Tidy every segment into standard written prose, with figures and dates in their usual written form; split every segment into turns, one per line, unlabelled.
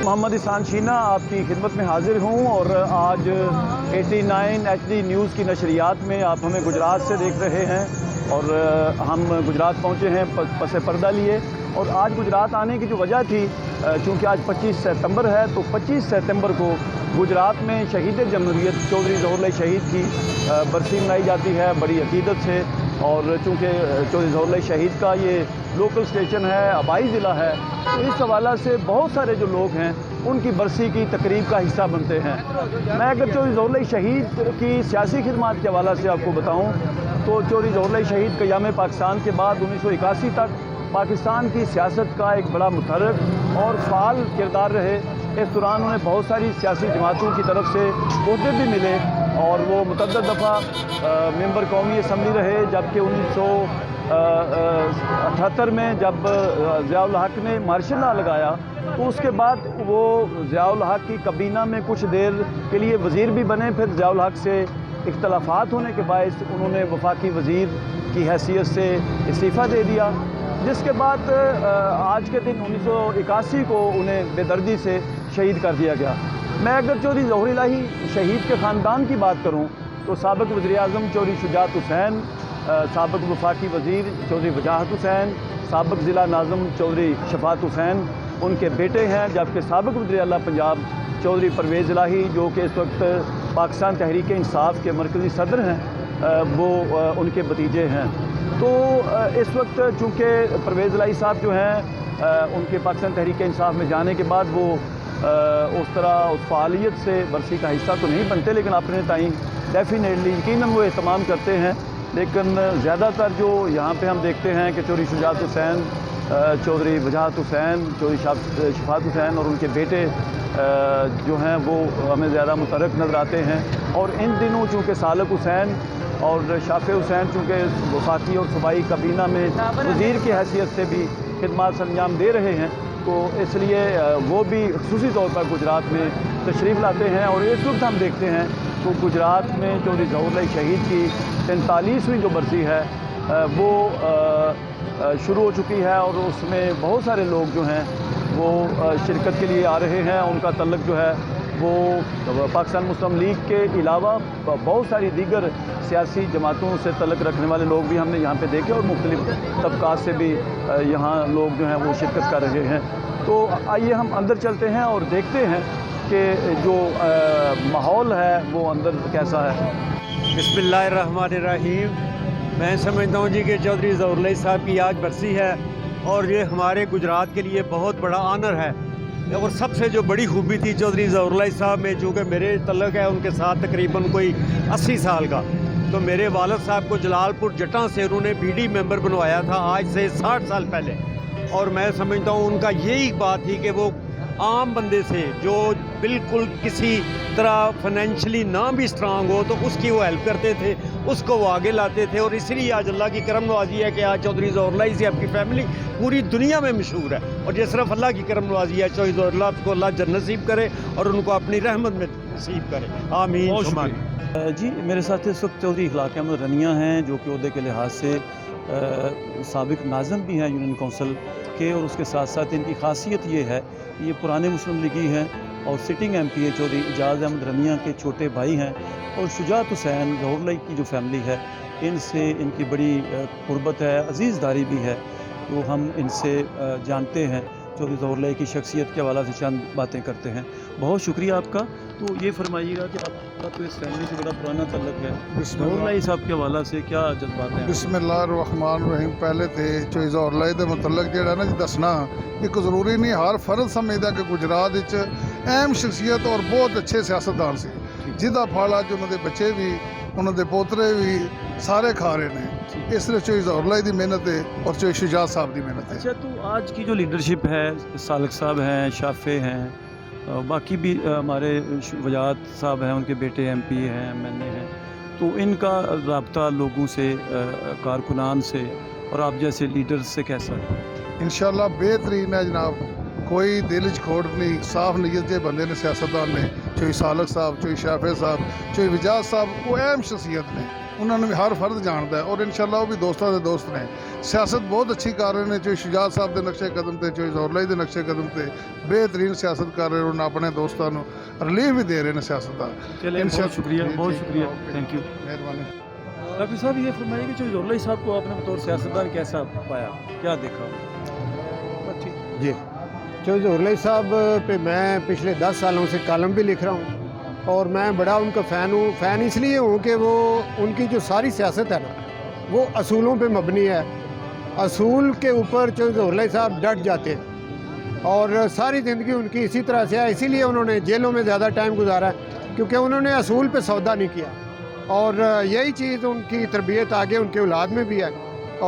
मोहम्मद इसान शीना आपकी खिदमत में हाजिर हूँ और आज 89 HD न्यूज़ की नशरियात में आप हमें गुजरात से देख रहे हैं और हम गुजरात पहुँचे हैं पस पर्दा लिए। और आज गुजरात आने की जो वजह थी, चूँकि आज 25 सितंबर है तो 25 सितंबर को गुजरात में शहीद जमहूरियत चौधरी ज़फ़र शहीद की बरसी मनाई जाती है बड़ी अकीदत से। और चूँकि चौधरी ज़फ़र शहीद का ये लोकल स्टेशन है, आबाई ज़िला है, तो इस हवाला से बहुत सारे जो लोग हैं उनकी बरसी की तकरीब का हिस्सा बनते हैं। मैं अगर चौधरी ज़फ़र शहीद की सियासी खिदमत के हवाला से आपको बताऊँ तो चौधरी ज़फ़र शहीद क़याम पाकिस्तान के बाद 1981 तक पाकिस्तान की सियासत का एक बड़ा मुतहर्रिक और फ़ाल किरदार रहे। इस दौरान उन्हें बहुत सारी सियासी जमातों की तरफ से ओहदे भी मिले और वो मुतअद्दिद दफ़ा मेंबर कौमी असम्बली रहे, जबकि 1978 में जब ज़िया-उल हक़ ने मार्शल लॉ लगाया तो उसके बाद वो ज़िया-उल हक़ की कबीना में कुछ देर के लिए वज़ीर भी बने। फिर ज़िया-उल हक़ से इख्तलाफात होने के बायस उन्होंने वफाकी वज़ीर की हैसियत से इस्तीफ़ा दे दिया, जिसके बाद आज के दिन 1981 को उन्हें बेदर्दी से शहीद कर दिया गया। मैं अगर चौधरी ज़फ़र शहीद के ख़ानदान की बात करूं तो साबिक़ वज़ीर-ए-आज़म चौधरी शुजाअत हुसैन, साबिक़ वफाकी वज़ीर चौधरी वजाहत हुसैन, साबिक़ ज़िला नाज़िम चौधरी शफ़ाअत हुसैन उनके बेटे हैं, जबकि साबिक़ वज़ीर आला पंजाब चौधरी परवेज़ इलाही जो कि इस वक्त पाकिस्तान तहरीक इंसाफ के मरकज़ी सदर हैं, वो उनके भतीजे हैं। तो इस वक्त चूँकि परवेज़ इलाही साहब जो हैं उनके पाकिस्तान तहरीक इंसाफ में जाने के बाद वो उस तरह उस फ़ालियत से बरसी का हिस्सा तो नहीं बनते, लेकिन अपने ताईं डेफिनेटली यकीनन वो एहतमाम करते हैं। लेकिन ज़्यादातर जो यहाँ पे हम देखते हैं कि चौधरी शुजाअत हुसैन, चौधरी वजाहत हुसैन, चौधरी शफ़ाअत हुसैन और उनके बेटे जो हैं वो हमें ज़्यादा मुतहर्रिक नज़र आते हैं। और इन दिनों चूँकि सालक हुसैन और शाफ़े हुसैन चूँकि वफाकी और सूबाई कबीना में वज़ीर की हैसियत से भी खिदमत अंजाम दे रहे हैं, तो इसलिए वो भी ख़ुसूसी तौर पर गुजरात में तशरीफ़ लाते हैं। और इस वक्त हम देखते हैं तो गुजरात में चौधरी ज़फ़र शहीद की 43वीं जो बरसी है वो शुरू हो चुकी है और उसमें बहुत सारे लोग जो हैं वो शिरकत के लिए आ रहे हैं। उनका तल्लुक़ जो है वो पाकिस्तान मुस्लिम लीग के अलावा बहुत सारी दीगर सियासी जमातों से तल्लुक़ रखने वाले लोग भी हमने यहाँ पे देखे और मुख्तलिफ़ तबक़ात से भी यहाँ लोग जो हैं वो शिरकत कर रहे हैं। तो आइए हम अंदर चलते हैं और देखते हैं कि जो माहौल है वो अंदर कैसा है।
बिस्मिल्लाहिर्रहमानिर्रहीम। मैं समझता हूँ जी कि चौधरी ज़फ़र साहब की आज बरसी है और ये हमारे गुजरात के लिए बहुत बड़ा आनर है। और सबसे जो बड़ी खूबी थी चौधरी ज़फ़र साहब में, चूँकि मेरे तल्लुक़ है उनके साथ तकरीबन कोई 80 साल का, तो मेरे वालिद साहब को जलालपुर जटा से उन्होंने BD मेंबर बनवाया था आज से 60 साल पहले। और मैं समझता हूँ उनका यही बात थी कि वो आम बंदे से जो बिल्कुल किसी तरह फाइनेंशियली ना भी स्ट्रांग हो तो उसकी वो हेल्प करते थे, उसको वो आगे लाते थे। और इसलिए आज अल्लाह की करम नवाजी है कि आज चौधरी ज़फ़र से आपकी फैमिली पूरी दुनिया में मशहूर है। और ये सिर्फ अल्लाह की करम नवाजी है। चौधरी ज़फ़र को अल्लाह जन्नत नसीब करे और उनको अपनी रहमत में नसीब करे, आमीन।
जी, मेरे साथ इस वक्त चौधरी इखलाक़ अहमद रनिया हैं जो कि ओहदे के लिहाज से साबिक़ नाज़िम भी हैं यूनियन कौंसिल के, और उसके साथ साथ इनकी खासियत ये है ये पुराने मुस्लिम लीगी हैं और सिटिंग MPA चौधरी एजाज़ अहमद रनिया के छोटे भाई हैं। और शुजाअत हुसैन ज़फ़र की जो फैमिली है इनसे इनकी बड़ी क़ुरबत है, अज़ीज़दारी भी है। तो हम इनसे जानते हैं चौधरी ज़फ़र की शख्सियत के हवाले से चंद बातें करते हैं। बहुत शुक्रिया आपका। तो ये फरमाइएगा कि आपका तो इस फैमिली से बड़ा पुराना तल्लुक़ है, ज़फ़र साहब के हवाले से क्या जज्बात हैं?
बिस्मिल्लाहिर्रहमानिर्रहीम। पहले तो चौधरी ज़फ़र के मुतल्लक जो ना दसना एक ज़रूरी नहीं, हर फर्द समझदा कि गुजरात अहम शख्सियत और बहुत अच्छे सियासतदान से जिदा फल अज उन्होंने बच्चे भी उन्होंने पोतरे भी सारे खा रहे हैं। इस तरह चौधरी ज़फ़र की मेहनत है और चौधरी शुजाअत साहब की मेहनत है।
अच्छा, तो आज की जो लीडरशिप है, सालक साहब हैं, शाफ़े हैं, बाकी भी हमारे वजाहत साहब हैं, उनके बेटे MPA हैं, MNA हैं, तो इनका रब्ता लोगों से, कारकुनान से और आप जैसे लीडर्स से कैसा है?
इंशाअल्लाह बेहतरीन है जनाब। ਕੋਈ ਦਿਲ 'ਚ ਖੋਟ ਨਹੀਂ, ਸਾਫ਼ ਨੀਅਤ ਦੇ ਬੰਦੇ ਨੇ ਸਿਆਸਤਦਾਨ ਨੇ, ਚਾਹੇ ਸਾਲਕ ਸਾਹਿਬ, ਚਾਹੇ ਸ਼ਾਫੇ ਸਾਹਿਬ, ਚਾਹੇ ਵਿਜਾਜ਼ ਸਾਹਿਬ, ਉਹ ਅਹਿਮ ਸ਼ਖਸੀਅਤ ਨੇ, ਉਹਨਾਂ ਨੂੰ ਵੀ ਹਰ ਫਰਦ ਜਾਣਦਾ ਹੈ ਔਰ ਇਨਸ਼ਾਅੱਲਾ ਉਹ ਵੀ ਦੋਸਤਾਂ ਦੇ ਦੋਸਤ ਨੇ। ਸਿਆਸਤ ਬਹੁਤ ਅੱਛੀ ਕਰ ਰਹੇ ਨੇ, ਚਾਹੇ ਸ਼ੁਜਾਤ ਸਾਹਿਬ ਦੇ ਨਕਸ਼ੇ ਕਦਮ ਤੇ, ਚਾਹੇ ਜ਼ੋਰਲਾਈ ਦੇ ਨਕਸ਼ੇ ਕਦਮ ਤੇ ਬੇਹਤਰੀਨ ਸਿਆਸਤ ਕਰ ਰਹੇ, ਉਹਨਾਂ ਆਪਣੇ ਦੋਸਤਾਂ ਨੂੰ ਰਿਲੀਫ ਵੀ ਦੇ ਰਹੇ ਨੇ ਸਿਆਸਤ ਦਾ।
बहुत शुक्रिया, बहुत शुक्रिया, थैंक यू।
ਮਿਹਰਬਾਨੀ।
डॉक्टर साहब ये फरमाइए कि जो ज़ोरलाई साहब को आपने बतौर सियासतदान कैसा पाया, क्या देखा?
जी, चौधरी ज़ोरलाई साहब पे मैं पिछले 10 सालों से कॉलम भी लिख रहा हूँ और मैं बड़ा उनका फ़ैन हूँ। फ़ैन इसलिए हूँ कि वो उनकी जो सारी सियासत है ना वो असूलों पे मबनी है। असूल के ऊपर चौधरी ज़ोरलाई साहब डट जाते हैं और सारी ज़िंदगी उनकी इसी तरह से है। इसीलिए उन्होंने जेलों में ज़्यादा टाइम गुजारा है, क्योंकि उन्होंने असूल पे सौदा नहीं किया और यही चीज़ उनकी तरबियत आगे उनके औलाद में भी है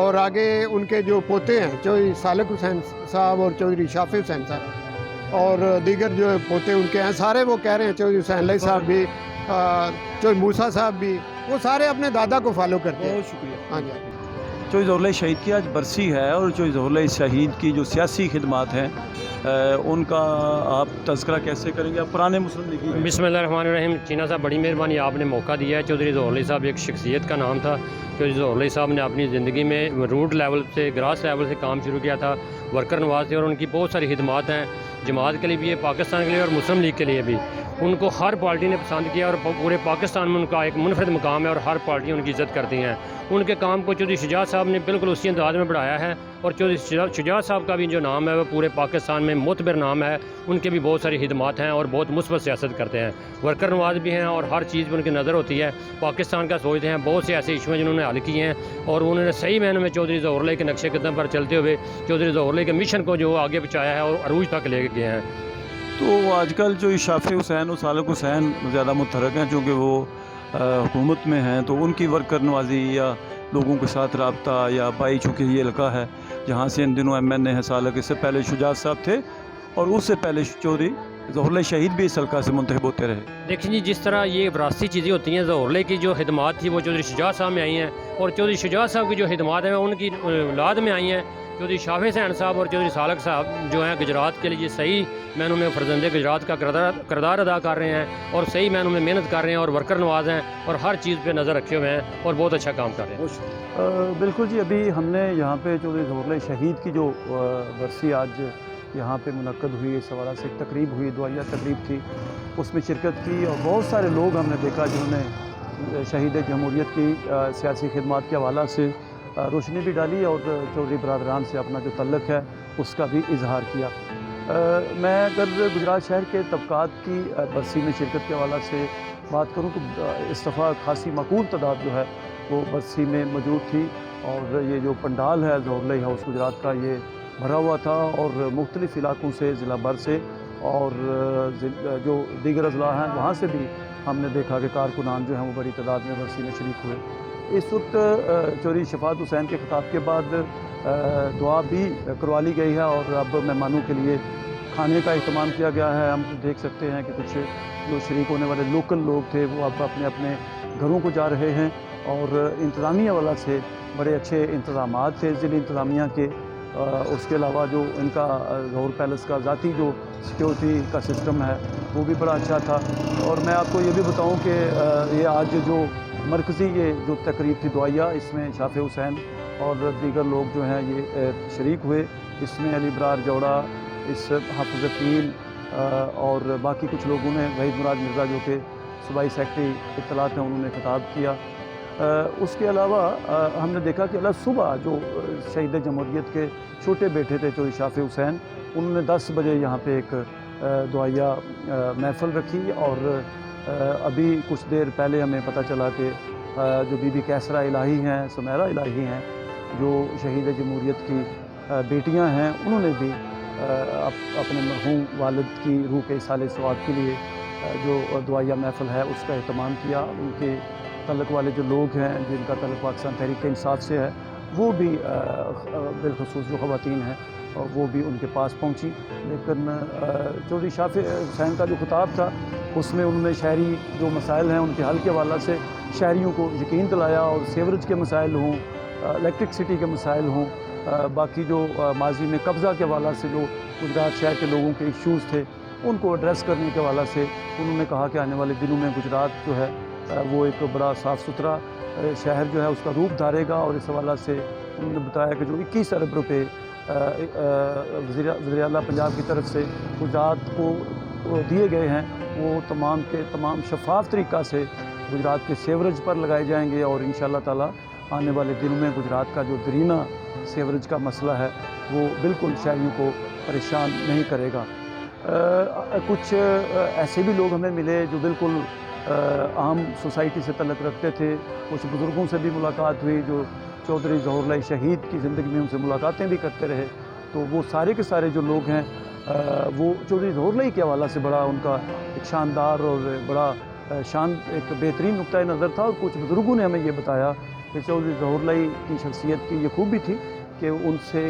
और आगे उनके जो पोते हैं चौधरी सालक हुसैन साहब और चौधरी शाफी हुसैन साहब और दीगर जो पोते उनके हैं, सारे वो कह रहे हैं, चौधरी हुसैन अली साहब भी, चौधरी मूसा साहब भी, वो सारे अपने दादा को फॉलो करते हैं।
बहुत शुक्रिया।
हाँ जी।
चौधरी ज़ोरलाई शहीद की आज बरसी है और चौधरी ज़ोरलाई शहीद की जो सियासी खिदमात हैं उनका आप तज़किरा कैसे करेंगे? आप पुराने मुस्लिम लीगी हैं।
बिस्मिल्लाहिर्रहमानिर्रहीम। चीना साहब बड़ी मेहरबानी, आपने मौका दिया है। चौधरी ज़ोरलाई साहब एक शख्सियत का नाम था। चौधरी ज़ोरलाई साहब ने अपनी ज़िंदगी में रूट लेवल से, ग्रास लेवल से काम शुरू किया था, वर्कर नवाज थे और उनकी बहुत सारी खिदमात हैं जमात के लिए भी, पाकिस्तान के लिए और मुस्लिम लीग के लिए भी। उनको हर पार्टी ने पसंद किया और पूरे पाकिस्तान में उनका एक मुनफरद मकाम है और हर पार्टी उनकी इज़्ज़त करती हैं। उनके काम को चौधरी शुजात साहब ने बिल्कुल उसी अंदाज में बढ़ाया है और चौधरी शुजात साहब का भी जो नाम है वो पूरे पाकिस्तान में मोतबर नाम है। उनके भी बहुत सारी खिदमात हैं और बहुत मुस्बत सियासत करते हैं। वर्कर नवाज भी हैं और हर चीज़ पर उनकी नज़र होती है, पाकिस्तान का सोचते हैं। बहुत से ऐसे इशू हैं जिन्होंने हल किए हैं और उन्होंने सही मायनों में चौधरी ज़ोरलाई के नक्शे कदम पर चलते हुए चौधरी ज़ोरलाई के मिशन को जो आगे पहुँचाया है और अरूज तक ले गए हैं।
तो आजकल जो शाफी हुसैन और सालक हुसैन ज़्यादा मुतहरक हैं, चूँकि वो हुकूमत में हैं, तो उनकी वर्कर नवाजी या लोगों के साथ रब्ता या बाई, चूँकि ये इलाका है जहाँ से इन दिनों MNA है सालक, इससे पहले शुजात साहब थे और उससे पहले चौधरी ज़ोरलाई शहीद भी इस हल्का से मुंतखब होते रहे।
देखिए जी, जिस तरह ये विरासती चीज़ें होती हैं, ज़ोरलाई की जो खिदमात थी वो चौधरी शुजात साहब में आई हैं और चौधरी शुजात साहब की जो खिदमात हैं उनकी औलाद में आई हैं। चौधरी शाफी हुसैन साहब और चौधरी सालक साहब जो हैं गुजरात के लिए सही मायनों में फ़र्जंदे गुजरात का किरदार अदा कर रहे हैं और सही मायनों में मेहनत कर रहे हैं और वर्कर नवाज हैं और हर चीज़ पे नज़र रखे हुए हैं और बहुत अच्छा काम कर रहे हैं।
बिल्कुल जी, अभी हमने यहाँ पे चौधरी ज़ोरलाई शहीद की जो बरसी आज यहाँ पे मुनक्कद हुई, इस हवाले से एक तकरीब हुई, दुआया तकरीब थी, उसमें शिरकत की और बहुत सारे लोग हमने देखा जिन्होंने शहीद जमहूरियत की सियासी खिदमात के हवाला से रोशनी भी डाली और चौधरी बरादरान से अपना जो तल्लक है उसका भी इजहार किया। मैं अगर गुजरात शहर के तबकात की बरसी में शिरकत के हवाला से बात करूँ तो इस दफ़ा खासी मकबूल तादाद जो है वो बरसी में मौजूद थी और ये जो पंडाल है ज़ोरलाई हाउस गुजरात का, ये भरा हुआ था और मुख्तलिफ़ इलाकों से, ज़िला भर से और जो दीगर अजला हैं वहाँ से भी हमने देखा कि कारकुनान जो हैं वो बड़ी तादाद में बरसी में शरीक हुए। इस वक्त चौधरी शफात हुसैन के खिताब के बाद दुआ भी करवा ली गई है और अब मेहमानों के लिए खाने का अहतमाम किया गया है। हम देख सकते हैं कि कुछ जो शरीक होने वाले लोकल लोग थे वो अब अपने अपने घरों को जा रहे हैं और इंतज़ामिया वाला से बड़े अच्छे इंतज़ामात थे ज़िले इंतज़ामिया के। उसके अलावा जो इनका ज़ोहर पैलेस का ज़ाती जो सिक्योरिटी का सिस्टम है वो भी बड़ा अच्छा था। और मैं आपको ये भी बताऊं कि ये आज जो मरकज़ी ये जो तकरीब थी दुआया, इसमें शाफी हुसैन और दीगर लोग जो हैं ये शरीक हुए। इसमें अली बरार जौड़ा, इस हाफिज़ पील और बाकी कुछ लोगों ने, वहीद मुराद मिर्ज़ा जो कि सूबाई सेक्रेटरी इत्तलात हैं, उन्होंने खिताब किया। उसके अलावा हमने देखा कि अल सुबह जो शहीद जमहूरियत के छोटे बेटे थे चौधरी शाफी हुसैन, उन्होंने 10 बजे यहाँ पे एक दुआया महफ़िल रखी और अभी कुछ देर पहले हमें पता चला कि जो बीबी कैसरा इलाही हैं, सुमेरा इलाही हैं, जो शहीद जमहूरियत की बेटियां हैं, उन्होंने भी अपने मरहूम वालिद की रूह के इसाले सवाब के लिए जो दुआया महफ़िल है उसका एहतमाम किया। उनके तल्लक वाले जो लोग हैं जिनका तल्लक पाकिस्तान तहरीक इंसाफ से है वो भी बिलखसूस जो ख़वातीन हैं और वो भी उनके पास पहुंची। लेकिन चौधरी शाफी हुसैन का जो खिताब था उसमें उन्होंने शहरी जो मसाइल हैं उनके हल के हवाला से शहरियों को यकीन दिलाया और सीवरेज के मसाइल हों, इलेक्ट्रिसिटी के मसाइल हों, باقی جو ماضی میں قبضہ کے حوالہ سے جو گجرات شہر کے لوگوں کے ایشوز تھے ان کو ایڈریس کرنے کے حوالہ سے انہوں نے کہا کہ آنے والے دنوں میں گجرات جو ہے وہ ایک بڑا صاف ستھرا شہر جو ہے اس کا روپ دھارے گا، اور اس حوالہ سے انہوں نے بتایا کہ جو 21 ارب روپے وزیر اعلیٰ پنجاب کی طرف سے گجرات کو دیے گئے ہیں وہ تمام کے تمام شفاف طریقہ سے گجرات کے سیوریج پر لگائے جائیں گے، اور انشاءاللہ تعالی آنے والے دنوں میں گجرات کا جو درینہ سیوریج کا مسئلہ ہے وہ بالکل شہریوں کو پریشان نہیں کرے گا۔ کچھ ایسے بھی لوگ ہمیں ملے جو بالکل عام سوسائٹی سے تعلق رکھتے تھے، کچھ بزرگوں سے بھی ملاقات ہوئی جو چودھری ظہور اللہ شہید کی زندگی میں ان سے ملاقاتیں بھی کرتے رہے، تو وہ سارے کے سارے جو لوگ ہیں وہ چودھری ظہور اللہ کے حوالہ سے بڑا ان کا ایک شاندار اور بڑا ایک بہترین نقطۂ نظر تھا، اور کچھ بزرگوں نے ہمیں یہ بتایا کہ چودھری ظہور اللہ کی شخصیت کی یہ خوبی تھی کہ ان سے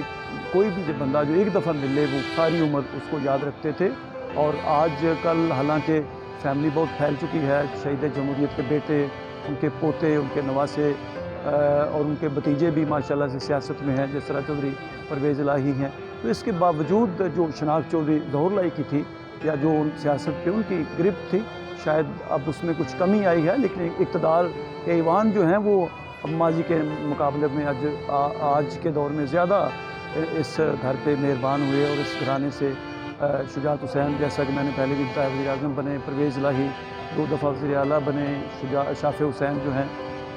کوئی بھی بندہ جو ایک دفعہ ملے وہ ساری عمر اس کو یاد رکھتے تھے، اور آج کل حالانکہ فیملی بہت پھیل چکی ہے، شہید جمہوریت کے بیٹے، ان کے پوتے، ان کے نواسے اور ان کے بھتیجے بھی ماشاءاللہ سے سیاست میں ہیں، جس طرح چودھری پرویز الہی ہیں، تو اس کے باوجود جو شناخت چودھری ظہور اللہ کی تھی یا جو ان سیاست پہ ان کی گرفت تھی شاید اب اس میں کچھ کمی آئی ہے، لیکن اقتدار کے ایوان جو ہیں وہ ماضی کے مقابلے میں آج کے دور میں زیادہ اس گھر پہ مہربان ہوئے، اور اس گھرانے سے شجاعت حسین جیسا کہ میں نے پہلے بھی بتایا وزیر اعظم بنے، پرویز الہی 2 دفعہ وزیر اعلیٰ بنے، شافع حسین جو ہیں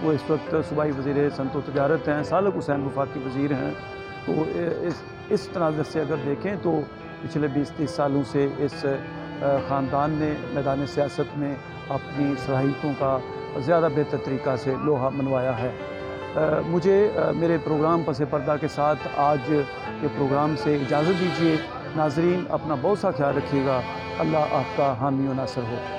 وہ اس وقت صوبائی وزیر صنعت و تجارت ہیں، سالک حسین وفاقی وزیر ہیں، تو اس تناظر سے اگر دیکھیں تو پچھلے 20-30 سالوں سے اس خاندان نے میدان سیاست میں اپنی صلاحیتوں کا زیادہ بہتر طریقہ سے لوہا منوایا ہے۔ مجھے میرے پروگرام پس پردہ کے ساتھ آج کے پروگرام سے اجازت دیجیے۔ ناظرین اپنا بہت سا خیال رکھیے گا، اللہ آپ کا حامی و ناصر ہو۔